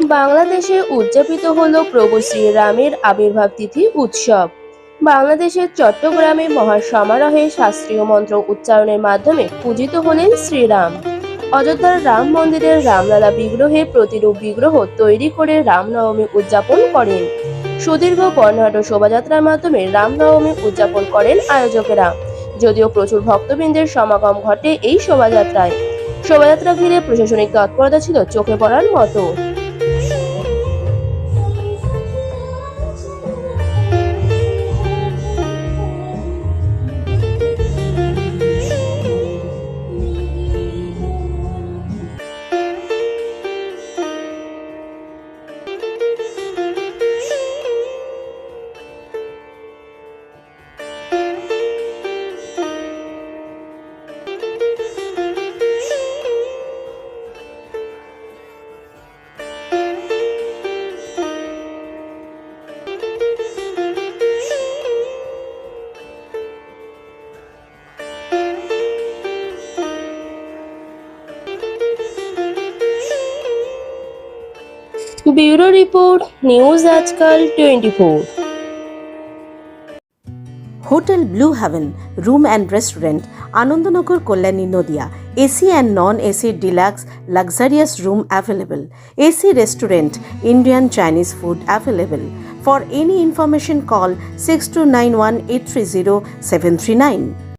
বাংলাদেশে উদযাপিত হলো প্রভু শ্রীরামের আবির্ভাব তিথি উৎসব। বাংলাদেশের চট্টগ্রামে মহাসমারোহে শাস্ত্রীয় মন্ত্র উচ্চারণের মাধ্যমে পূজিত হলেন শ্রীরাম। অযোধ্যার রাম মন্দিরের রামলালা বিগ্রহের প্রতিরূপ বিগ্রহ তৈরি করে রামনবমী উদযাপন করেন। সুদীর্ঘ বর্ণাঢ্য শোভাযাত্রার মাধ্যমে রামনবমী উদযাপন করেন আয়োজকেরা। যদিও প্রচুর ভক্তবৃন্দের সমাগম ঘটে এই শোভাযাত্রায়। শোভাযাত্রা ঘিরে প্রশাসনিক তৎপরতা ছিল চোখে পড়ার মতো। ব্যুরো রিপোর্ট, নিউজ আজকাল 24। Hotel Blue Heaven Room and Restaurant, Anandanagar, Kollani, Nodia. AC and non-AC deluxe luxurious room available. AC restaurant, Indian Chinese food available. For any information call 6291 830 739.